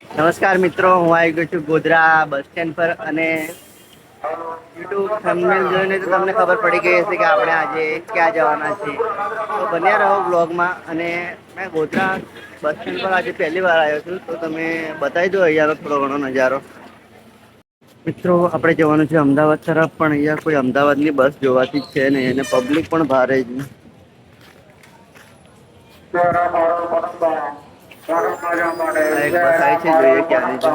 નમસ્કાર મિત્રો, હું આવી ગયો છું ગોધરા બસ સ્ટેન્ડ પર અને યુટ્યુબ થંબનેલ જોઈને તો તમને ખબર પડી ગઈ હશે કે આપણે આજે ક્યાં જવાના છીએ. તો બન્યા રહો બ્લોગમાં. અને મેં ગોધરા બસ સ્ટેન્ડ પર આજે પહેલી વાર આવ્યો છું, તો તમે બતાવી દો અહીંયાનો થોડો ઘણો નજારો. મિત્રો, આપણે જવાનું છે અમદાવાદ તરફ, પણ અહીંયા કોઈ અમદાવાદની બસ જોવાતી જ છે નહીં અને પબ્લિક પણ ભારે જ. એક બસ આવી છે, જોઈએ ક્યાંની છે.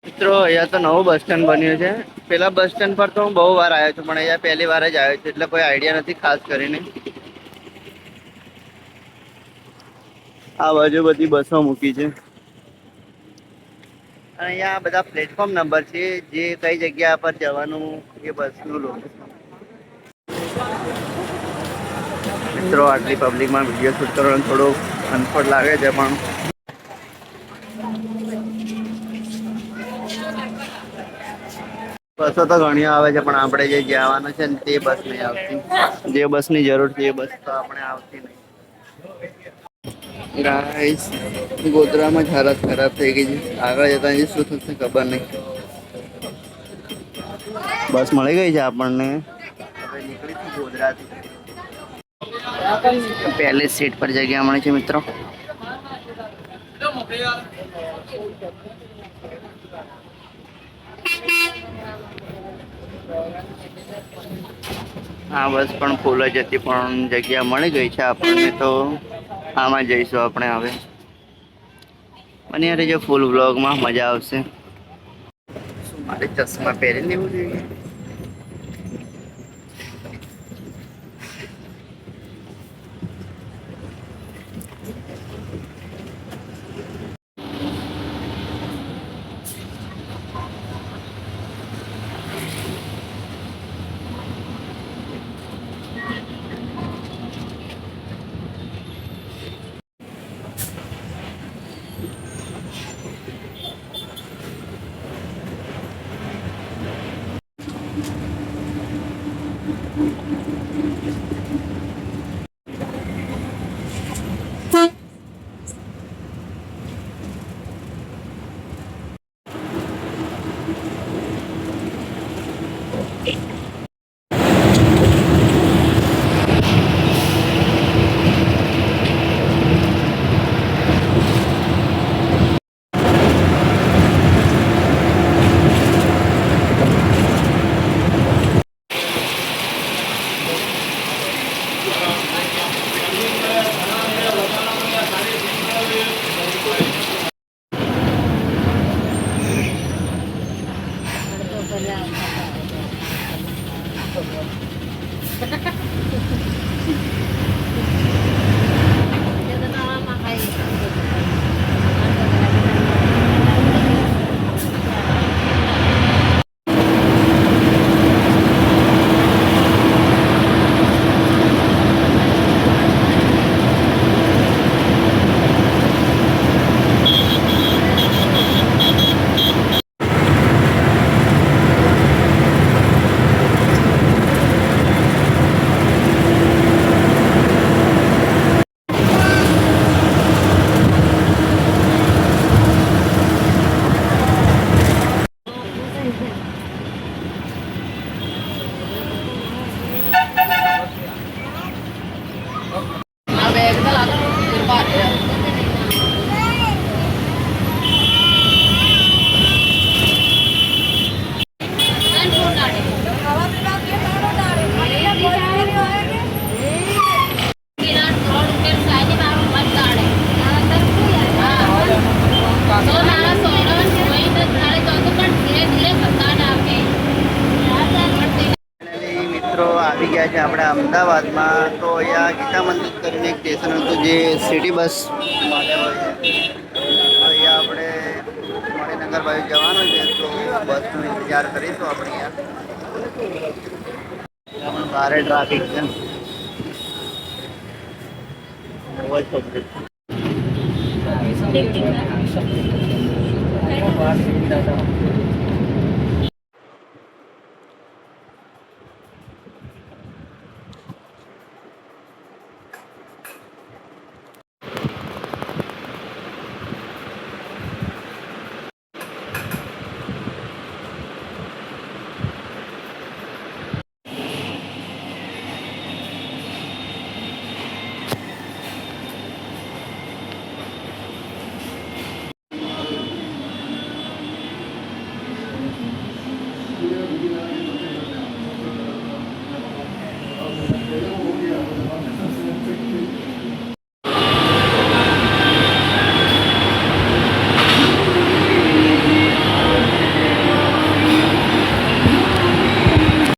મિત્રો, અહીંયા તો નવું બસ સ્ટેન્ડ બન્યું છે. પેલા બસ સ્ટેન્ડ પર તો હું બહુ વાર આવ્યો છું, પણ અહીંયા પહેલી વાર જ આવ્યો છું, એટલે કોઈ આઈડિયા નથી ખાસ કરીને. આ બાજુ બધી બસો મૂકી છે. અને અહીંયા બધા પ્લેટફોર્મ નંબર છે, જે કઈ જગ્યા પર જવાનું એ બસનું લોકેશન. મિત્રો, આટલી પબ્લિકમાં વિડીયો શૂટ કરવાનું થોડું અનફોર્ડ લાગે છે, પણ બસો તો ઘણી આવે છે, પણ આપણે જે જવાનું છે ને તે બસ નહીં આવતી. જે બસની જરૂર છે એ બસ તો આપણે આવતી નહીં. ગાઈસ, ગોધરામાં જ હાલત ખરાબ થઈ ગઈ છે. આગળ જતા શું થશે ખબર નહીં. બસ મળી ગઈ છે આપણને. હવે નીકળીશું ગોધરાથી. પહેલી સીટ પર જગ્યા મળી છે મિત્રો. હા, બસ પણ ફૂલ જ હતી, પણ જગ્યા મળી ગઈ છે આપણને, તો આમાં જઈશું આપણે હવે. બન્યા રહેજો ફૂલ વ્લોગમાં, મજા આવશે. મારે ચશ્મા પહેરી લેવું જોઈએ. આવી ગયા છે આપણે અમદાવાદમાં. તો અહીંયા ગીતા મંદિર કરીને એક સ્ટેશન હતું જે સિટી બસ માટે હોય છે. તો અહીંયા આપણે મણિનગર બાજુ જવાનું છે, તો બસનો ઇંતજાર કરીશું આપણે. અહીંયા પણ ભારે ટ્રાફિક છે, બહુ જ પબ્લિક.